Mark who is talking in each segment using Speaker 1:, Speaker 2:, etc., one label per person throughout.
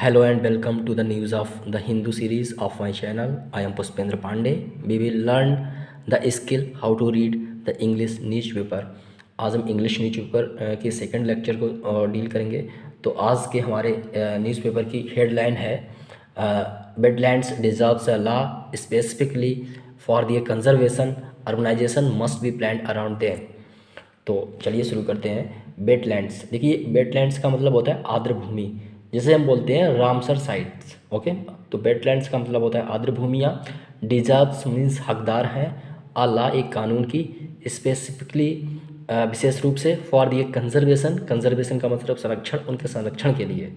Speaker 1: Hello and welcome to the news of the Hindu series of my channel. I am Puspendra Pandey. We will learn the skill how to read the English newspaper. आज हम English newspaper के second lecture को deal करेंगे। तो आज के हमारे newspaper की हेडलाइन है wetlands deserves a law specifically for their conservation urbanisation must be planned around them. तो चलिए शुरू करते हैं। वेटलैंड्स, देखिए वेटलैंड्स का मतलब होता है आर्द्र भूमि, जिसे हम बोलते हैं रामसर साइट्स। ओके, तो वेटलैंड्स का मतलब होता है आर्द्र भूमियाँ। डिजर्व्स मीन्स हकदार हैं। अला एक कानून की, स्पेसिफिकली विशेष रूप से, फॉर दी कंजर्वेशन, कंजर्वेशन का मतलब संरक्षण, उनके संरक्षण के लिए।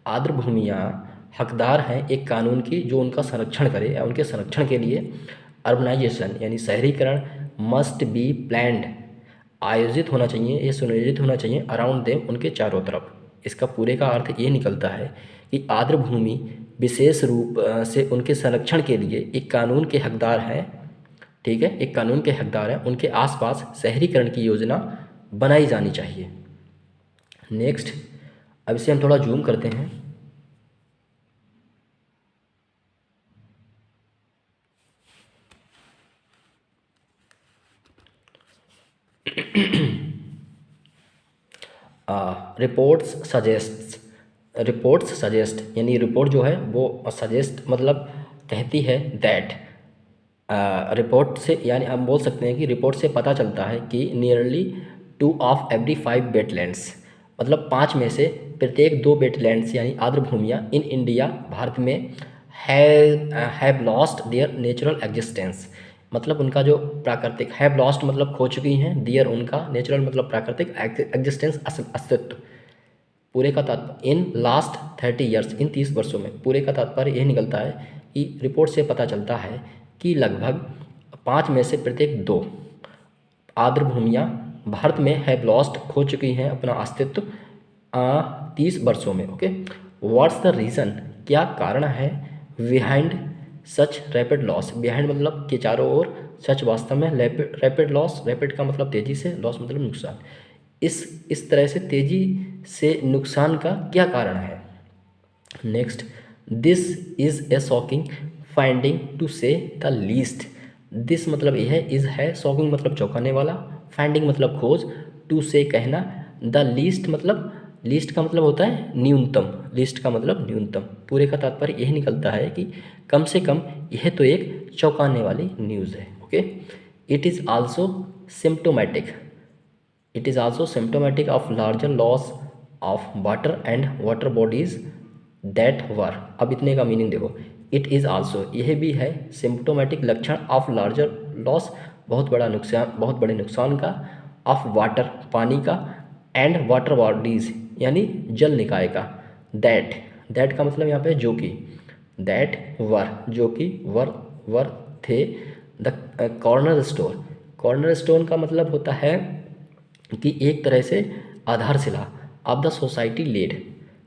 Speaker 1: आर्द्र भूमियाँ हकदार हैं एक कानून की जो उनका संरक्षण करे या उनके संरक्षण के लिए। अर्बनाइजेशन यानी शहरीकरण, मस्ट बी प्लान्ड आयोजित होना चाहिए, ये सुनियोजित होना चाहिए, अराउंड देम उनके चारों तरफ। इसका पूरे का अर्थ ये निकलता है कि आर्द्र भूमि विशेष रूप से उनके संरक्षण के लिए एक कानून के हकदार हैं। ठीक है, एक कानून के हकदार हैं, उनके आसपास शहरीकरण की योजना बनाई जानी चाहिए। नेक्स्ट, अब इसे हम थोड़ा जूम करते हैं। रिपोर्ट्स सजेस्ट यानी रिपोर्ट जो है वो सजेस्ट मतलब कहती है दैट। रिपोर्ट से यानी हम बोल सकते हैं कि रिपोर्ट से पता चलता है कि नियरली 2 of every 5 वेटलैंड्स, मतलब 5 में से प्रत्येक 2 वेटलैंड्स यानी आर्द्र भूमियाँ इन इंडिया, भारत में, have lost their natural existence, मतलब उनका जो प्राकृतिक, हैव लॉस्ट मतलब खो चुकी हैं, देयर उनका, नेचुरल मतलब प्राकृतिक, एग्जिस्टेंस अस्तित्व। पूरे का तात्पर्य इन लास्ट 30 ईयर्स, इन 30 वर्षों में, पूरे का तात्पर्य यह निकलता है कि रिपोर्ट से पता चलता है कि लगभग 5 में से प्रत्येक 2 आर्द्र भूमियाँ भारत में हैव लॉस्ट खो चुकी हैं अपना अस्तित्व 30 वर्षों में। ओके, व्हाट्स द रीज़न, क्या कारण है, बिहाइंड सच रैपिड लॉस, बिहाइंड मतलब के चारों ओर, सच वास्तव में, रैपिड लॉस, रैपिड का मतलब तेज़ी से, लॉस मतलब नुकसान, इस तरह से तेज़ी से नुकसान का क्या कारण है। Next, this is a shocking finding to say the least. This मतलब यह है, इज़ है, शॉकिंग मतलब चौंकाने वाला, फाइंडिंग मतलब खोज, टू से कहना, द लीस्ट मतलब, लीस्ट का मतलब होता है न्यूनतम, लीस्ट का मतलब न्यूनतम। पूरे का तात्पर्य यह निकलता है कि कम से कम यह तो एक चौंकाने वाली न्यूज़ है। Okay, it is also symptomatic, it is also symptomatic of larger loss of water and water bodies that were. अब इतने का मीनिंग देखो, इट इज़ आल्सो यह भी है, सिम्टोमेटिक लक्षण, ऑफ लार्जर लॉस बहुत बड़ा नुकसान, बहुत बड़े नुकसान का, ऑफ वाटर पानी का, एंड वाटर बॉडीज़ यानी जल निकाय का, दैट का मतलब यहाँ पे जो कि, दैट वर जो कि वर थे, the cornerstone, cornerstone का मतलब होता है कि एक तरह से आधारशिला of the society led,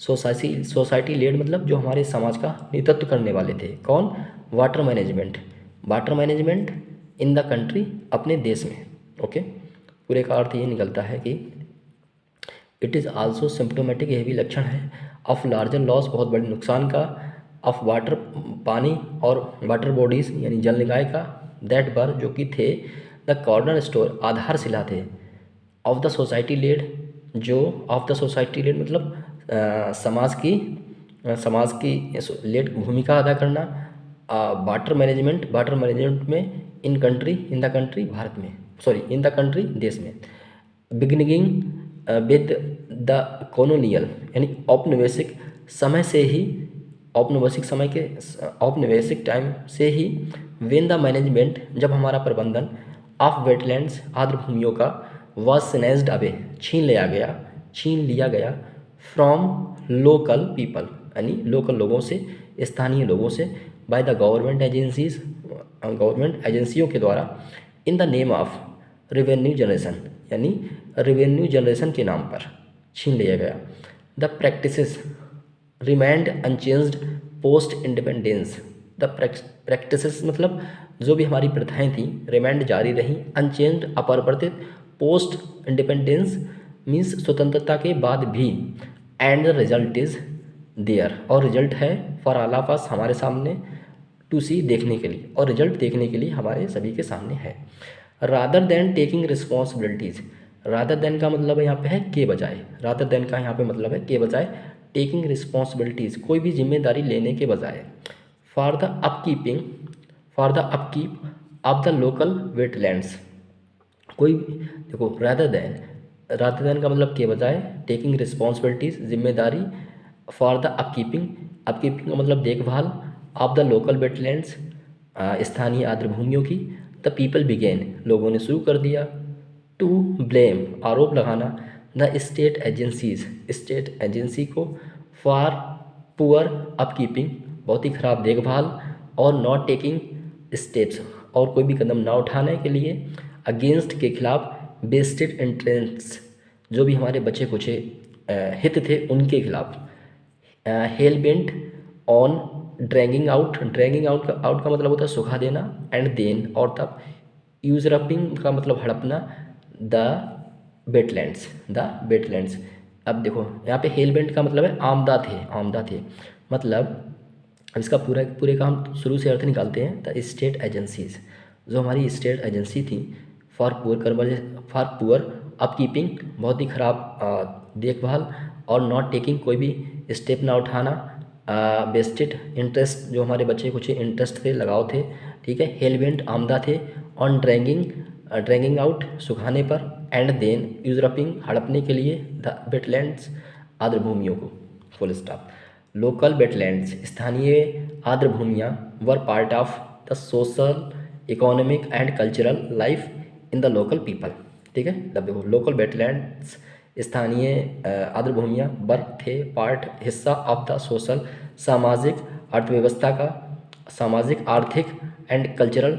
Speaker 1: society led मतलब जो हमारे समाज का नेतृत्व करने वाले थे। कौन? Water management, water management in the country, अपने देश में। ओके, पूरे का अर्थ ये निकलता है कि इट इज़ आल्सो सिम्टोमेटिक, यह भी लक्षण है, ऑफ लार्जर लॉस बहुत बड़े नुकसान का, ऑफ वाटर पानी और वाटर बॉडीज़ यानी जल निकाय का, दैट वर जो कि थे, द कॉर्नर स्टोर आधारशिला थे, ऑफ द सोसाइटी लेड जो, ऑफ द सोसाइटी लेड मतलब समाज की लेड भूमिका अदा करना, वाटर मैनेजमेंट में, in country, in the country Bharat में, सॉरी इन द कंट्री देश में, बिगिनिंग विद द कॉलोनियल यानी औपनिवेशिक समय से ही, औपनिवेशिक टाइम से ही, वेन द मैनेजमेंट जब हमारा प्रबंधन, ऑफ वेटलैंड्स आर्द्र भूमियों का, वॉज स्नैच्ड अवे छीन लिया गया, फ्रॉम लोकल पीपल यानी लोकल लोगों से, स्थानीय लोगों से, by the government agencies, government एजेंसियों के द्वारा, in the name of revenue generation यानी रेवेन्यू जनरेशन के नाम पर छीन लिया गया। The practices remind unchanged post independence, the practices मतलब जो भी हमारी प्रथाएं थी, रिमाइंड जारी रहीं, अनचेंज्ड अपरिवर्तित, पोस्ट इंडिपेंडेंस मीन्स स्वतंत्रता के बाद भी, and the result is there, और रिजल्ट है फॉर ऑल ऑफ अस, हमारे सामने, टू सी, देखने के लिए, और रिजल्ट देखने के लिए हमारे सभी के सामने है। Rather than taking responsibilities, rather than का मतलब है यहाँ पे है के बजाय, रादर देन का यहाँ पे मतलब है के बजाय, टेकिंग रिस्पॉन्सिबिलिटीज़, कोई भी जिम्मेदारी लेने के बजाय, for the upkeeping, for the upkeep of the local wetlands, कोई देखो, रादर देन का मतलब के बजाय, टेकिंग रिस्पॉन्सिबिलिटीज़, जिम्मेदारी, फॉर द अपकीपिंग, अपकीपिंग का मतलब देखभाल, ऑफ द लोकल वेटलैंड्स, स्थानीय आर्द्र भूमियों की, द पीपल बिगेन, लोगों ने शुरू कर दिया, टू ब्लेम, आरोप लगाना, the state agencies, state agency को, फॉर पुअर अपकीपिंग, बहुत ही खराब देखभाल, और नॉट टेकिंग स्टेप्स, और कोई भी कदम ना उठाने के लिए, अगेंस्ट के खिलाफ, बेस्टेड इंटरेस्ट्स, जो भी हमारे बचे कुचे हित थे उनके खिलाफ, hello bent on dragging out, dragging out का मतलब होता है सुखा देना, एंड देन, और तब, यूजरपिंग का मतलब हड़पना, द वेटलैंड्स। अब देखो यहाँ पे हेल बेंट का मतलब है आमदा थे, मतलब अब इसका पूरे का हम शुरू से अर्थ निकालते हैं। द स्टेट एजेंसीज, जो हमारी स्टेट एजेंसी थी, फॉर पुअर अपकीपिंग, बहुत ही खराब देखभाल, और नॉट टेकिंग, कोई भी स्टेप ना उठाना, बेस्टेड इंटरेस्ट, जो हमारे बच्चे कुछ इंटरेस्ट थे, लगाव थे, ठीक है, हेलवेंट आमदा थे, ऑन ड्रैगिंग आउट, सुखाने पर, एंड देन यूजरपिंग, हड़पने के लिए, द वेटलैंड्स, आर्द्र भूमियों को, फुल स्टॉप। लोकल वेटलैंड्स, स्थानीय आर्द्र भूमियाँ, were part of the social, economic and cultural life in the local people, ठीक है। तब देखो, लोकल वेटलैंड्स, स्थानीय आर्द्र भूमियाँ, वर थे, पार्ट, हिस्सा, ऑफ द सोशल, सामाजिक, अर्थव्यवस्था का, सामाजिक, आर्थिक, एंड कल्चरल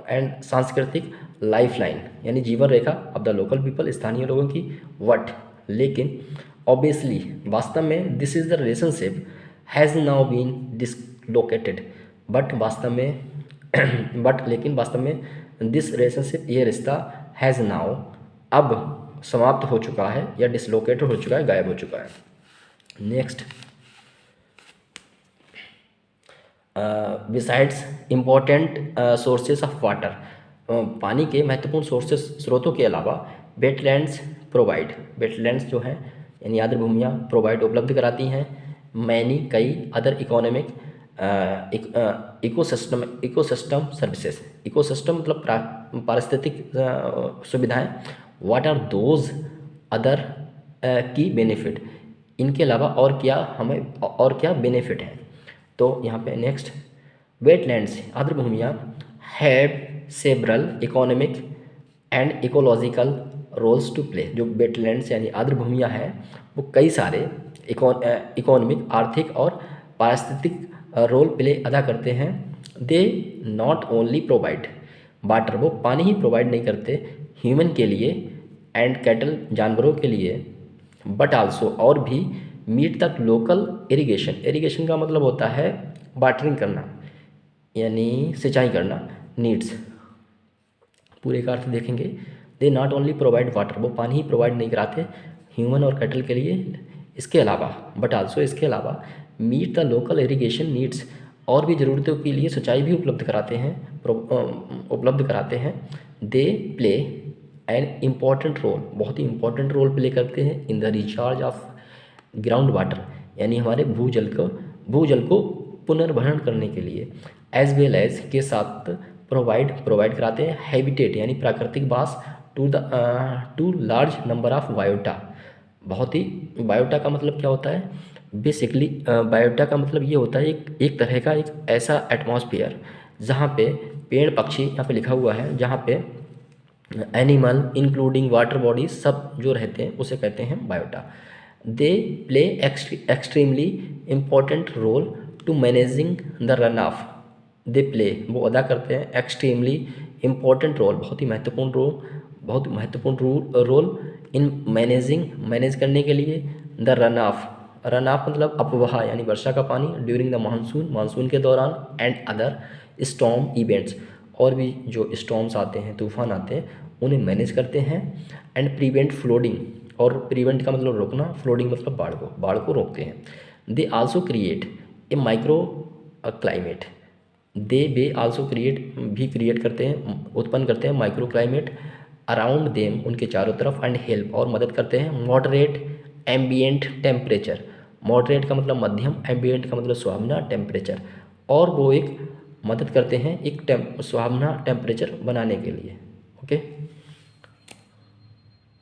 Speaker 1: एंड सांस्कृतिक लाइफ लाइन, यानी जीवन रेखा ऑफ द लोकल पीपल, स्थानीय लोगों की, वट, लेकिन, ऑब्वियसली, वास्तव में, this is the relationship has now been dislocated, but वास्तव में लेकिन वास्तव में, दिस रिलेशनशिप, ये रिश्ता, हैज़ नाउ, अब समाप्त हो चुका है, या डिसलोकेटेड हो चुका है, गायब हो चुका है। Next, besides important sources of water, पानी के महत्वपूर्ण स्रोतों के अलावा, वेटलैंड्स जो हैं, यानी आर्द्र भूमियाँ, प्रोवाइड, उपलब्ध कराती हैं, मैनी, कई, other economic, ecosystem services, ecosystem मतलब पारिस्थितिक सुविधाएं, व्हाट आर दोज अदर की बेनिफिट, इनके अलावा और क्या बेनिफिट हैं। तो यहाँ पे नेक्स्ट, वेटलैंड्स, आर्द्र भूमियाँ, have several economic and ecological roles to play, जो वेटलैंड्स यानी आर्द्र भूमियाँ हैं, वो कई सारे इकोनॉमिक, आर्थिक और पारिस्थितिक रोल प्ले अदा करते हैं। They not only provide water, वो पानी ही प्रोवाइड नहीं करते ह्यूमन के लिए एंड कैटल, जानवरों के लिए, बट आल्सो, और भी, मीट द लोकल इरिगेशन का मतलब होता है वाटरिंग करना, यानी सिंचाई करना, नीड्स, पूरे का अर्थ देखेंगे। They not only provide water, वो पानी ही प्रोवाइड नहीं कराते ह्यूमन और कैटल के लिए, इसके अलावा, बट आल्सो, इसके अलावा, meet the local irrigation needs, और भी ज़रूरतों के लिए सिंचाई भी उपलब्ध कराते हैं। They play an important role, बहुत ही इम्पॉर्टेंट रोल प्ले करते हैं, in the recharge of ground water, यानी हमारे भूजल को पुनर्भरण करने के लिए, एज वेल एज, के साथ, प्रोवाइड कराते हैं, हैबिटेट, यानी प्राकृतिक वास, to large number of biota, बहुत ही, बायोटा का मतलब क्या होता है, बेसिकली बायोटा का मतलब ये होता है एक तरह का एक ऐसा एटमॉस्फेयर जहाँ पे पेड़ पक्षी, यहाँ पे लिखा हुआ है, जहाँ पे एनिमल इंक्लूडिंग वाटर बॉडीज सब जो रहते हैं उसे कहते हैं biota. They play extremely important role to managing the run off, they play, वो अदा करते हैं, एक्सट्रीमली इम्पॉर्टेंट रोल, बहुत ही महत्वपूर्ण रोल इन मैनेज करने के लिए, द रन ऑफ मतलब अपवाह, यानी वर्षा का पानी, ड्यूरिंग द मानसून के दौरान, एंड अदर स्टॉर्म इवेंट्स, और भी जो स्टॉर्म्स आते हैं, तूफान आते हैं, उन्हें मैनेज करते हैं, एंड प्रिवेंट फ्लोडिंग, और प्रिवेंट का मतलब रोकना, फ्लोडिंग मतलब बाढ़ को रोकते हैं। They also create a micro climate, way also create करते हैं, उत्पन्न करते हैं माइक्रो क्लाइमेट अराउंड देम, उनके चारों तरफ, एंड हेल्प, और मदद करते हैं मॉडरेट एम्बियंट टेम्परेचर, मॉडरेट का मतलब मध्यम, एम्बियंट का मतलब सुहावना टेम्परेचर, और वो एक मदद करते हैं एक सुहावना टेम्परेचर बनाने के लिए। ओके।